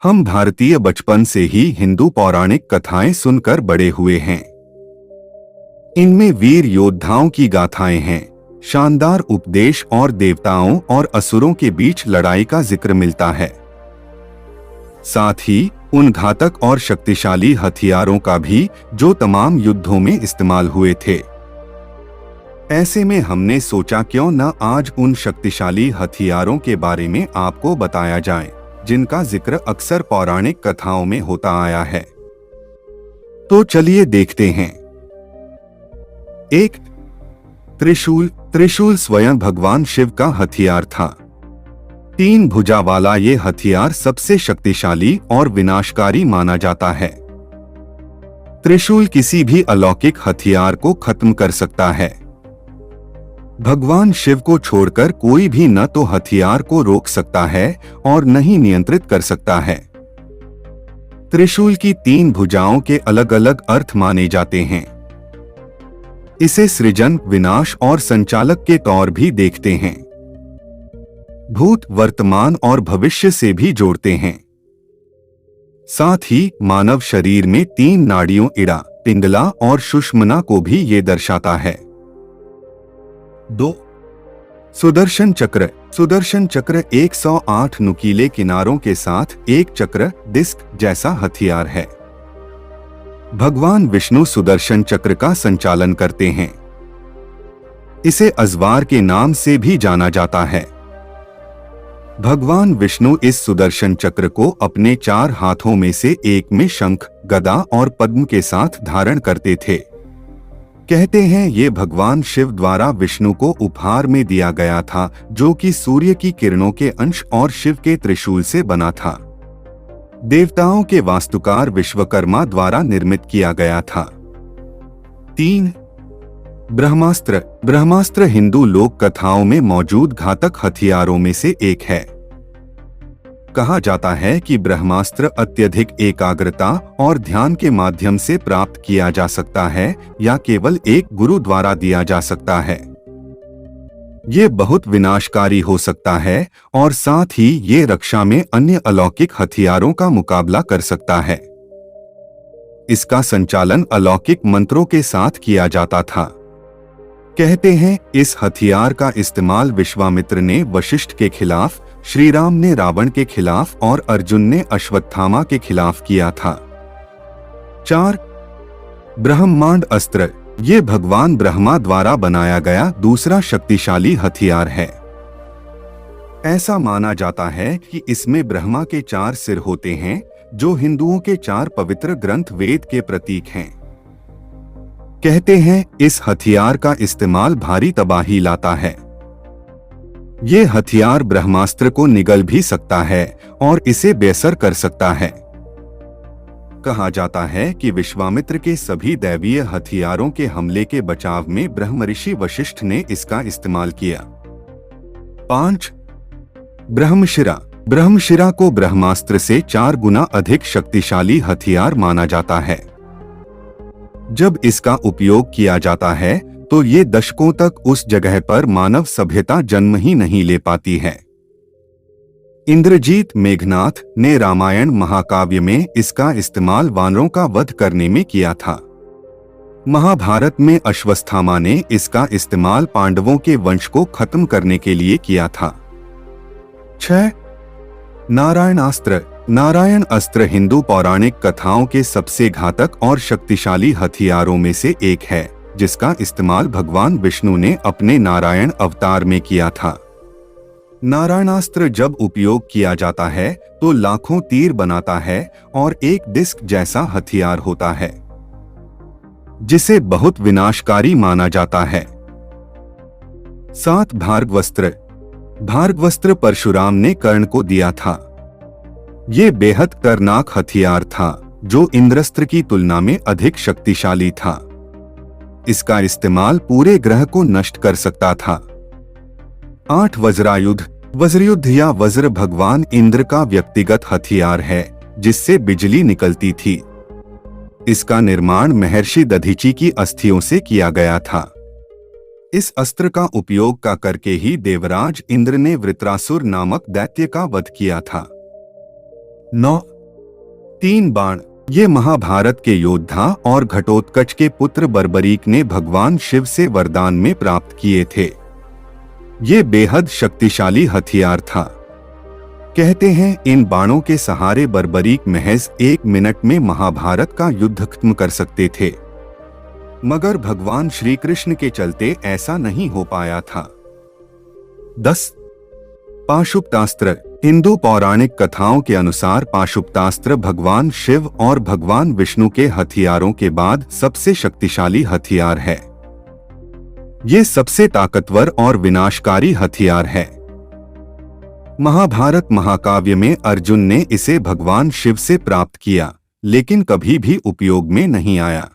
हम भारतीय बचपन से ही हिंदू पौराणिक कथाएं सुनकर बड़े हुए हैं। इनमें वीर योद्धाओं की गाथाएं हैं, शानदार उपदेश और देवताओं और असुरों के बीच लड़ाई का जिक्र मिलता है। साथ ही उन घातक और शक्तिशाली हथियारों का भी जो तमाम युद्धों में इस्तेमाल हुए थे। ऐसे में हमने सोचा क्यों न आज उन शक्तिशाली हथियारों के बारे में आपको बताया जाए जिनका जिक्र अक्सर पौराणिक कथाओं में होता आया है। तो चलिए देखते हैं। 1. त्रिशूल। त्रिशूल स्वयं भगवान शिव का हथियार था। 3 भुजा वाला ये हथियार सबसे शक्तिशाली और विनाशकारी माना जाता है। त्रिशूल किसी भी अलौकिक हथियार को खत्म कर सकता है। भगवान शिव को छोड़कर कोई भी न तो हथियार को रोक सकता है और न ही नियंत्रित कर सकता है। त्रिशूल की 3 भुजाओं के अलग अलग अर्थ माने जाते हैं। इसे सृजन, विनाश और संचालक के तौर भी देखते हैं। भूत, वर्तमान और भविष्य से भी जोड़ते हैं। साथ ही मानव शरीर में 3 नाड़ियों इड़ा, पिंगला और सुषुम्ना को भी ये दर्शाता है। 2. सुदर्शन चक्र। सुदर्शन चक्र 108 नुकीले किनारों के साथ एक चक्र, डिस्क जैसा हथियार है। भगवान विष्णु सुदर्शन चक्र का संचालन करते हैं। इसे अजवार के नाम से भी जाना जाता है। भगवान विष्णु इस सुदर्शन चक्र को अपने 4 हाथों में से एक में शंख, गदा और पद्म के साथ धारण करते थे। कहते हैं ये भगवान शिव द्वारा विष्णु को उपहार में दिया गया था, जो कि सूर्य की किरणों के अंश और शिव के त्रिशूल से बना था। देवताओं के वास्तुकार विश्वकर्मा द्वारा निर्मित किया गया था। 3. ब्रह्मास्त्र। ब्रह्मास्त्र हिंदू लोक कथाओं में मौजूद घातक हथियारों में से एक है। कहा जाता है कि ब्रह्मास्त्र अत्यधिक एकाग्रता और ध्यान के माध्यम से प्राप्त किया जा सकता है या केवल एक गुरु द्वारा दिया जा सकता है। ये बहुत विनाशकारी हो सकता है और साथ ही ये रक्षा में अन्य अलौकिक हथियारों का मुकाबला कर सकता है। इसका संचालन अलौकिक मंत्रों के साथ किया जाता था। कहते हैं इस हथियार का इस्तेमाल विश्वामित्र ने वशिष्ठ के खिलाफ, श्री राम ने रावण के खिलाफ और अर्जुन ने अश्वत्थामा के खिलाफ किया था। 4. ब्रह्मांड अस्त्र। ये भगवान ब्रह्मा द्वारा बनाया गया दूसरा शक्तिशाली हथियार है। ऐसा माना जाता है कि इसमें ब्रह्मा के 4 सिर होते हैं, जो हिंदुओं के 4 पवित्र ग्रंथ वेद के प्रतीक हैं। कहते हैं इस हथियार का इस्तेमाल भारी तबाही लाता है। ये हथियार ब्रह्मास्त्र को निगल भी सकता है और इसे बेअसर कर सकता है। कहा जाता है कि विश्वामित्र के सभी दैवीय हथियारों के हमले के बचाव में ब्रह्मऋषि वशिष्ठ ने इसका इस्तेमाल किया। 5. ब्रह्मशिरा। ब्रह्मशिरा को ब्रह्मास्त्र से 4 गुना अधिक शक्तिशाली हथियार माना जाता है। जब इसका उपयोग किया जाता है तो ये दशकों तक उस जगह पर मानव सभ्यता जन्म ही नहीं ले पाती है। इंद्रजीत मेघनाथ ने रामायण महाकाव्य में इसका इस्तेमाल वानरों का वध करने में किया था। महाभारत में अश्वत्थामा ने इसका इस्तेमाल पांडवों के वंश को खत्म करने के लिए किया था। 6. नारायणास्त्र। नारायण अस्त्र हिंदू पौराणिक कथाओं के सबसे घातक और शक्तिशाली हथियारों में से एक है, जिसका इस्तेमाल भगवान विष्णु ने अपने नारायण अवतार में किया था। नारायणास्त्र जब उपयोग किया जाता है तो लाखों तीर बनाता है और एक डिस्क जैसा हथियार होता है, जिसे बहुत विनाशकारी माना जाता है। 7. भार्गवस्त्र। भार्गवस्त्र परशुराम ने कर्ण को दिया था। ये बेहद खतरनाक हथियार था, जो इंद्रस्त्र की तुलना में अधिक शक्तिशाली था। इसका इस्तेमाल पूरे ग्रह को नष्ट कर सकता था। 8. वज्रायुध। वज्रयुद्ध या वज्र भगवान इंद्र का व्यक्तिगत हथियार है, जिससे बिजली निकलती थी। इसका निर्माण महर्षि दधीची की अस्थियों से किया गया था। इस अस्त्र का उपयोग करके ही देवराज इंद्र ने वृत्रासुर नामक दैत्य का वध किया था। 9. 3 बाण। ये महाभारत के योद्धा और घटोत्कच के पुत्र बर्बरीक ने भगवान शिव से वरदान में प्राप्त किए थे। ये बेहद शक्तिशाली हथियार था। कहते हैं इन बाणों के सहारे बर्बरीक महज 1 मिनट में महाभारत का युद्ध खत्म कर सकते थे, मगर भगवान श्री कृष्ण के चलते ऐसा नहीं हो पाया था। 10. पाशुपतास्त्र। हिंदू पौराणिक कथाओं के अनुसार पाशुपतास्त्र भगवान शिव और भगवान विष्णु के हथियारों के बाद सबसे शक्तिशाली हथियार है। ये सबसे ताकतवर और विनाशकारी हथियार है। महाभारत महाकाव्य में अर्जुन ने इसे भगवान शिव से प्राप्त किया, लेकिन कभी भी उपयोग में नहीं आया।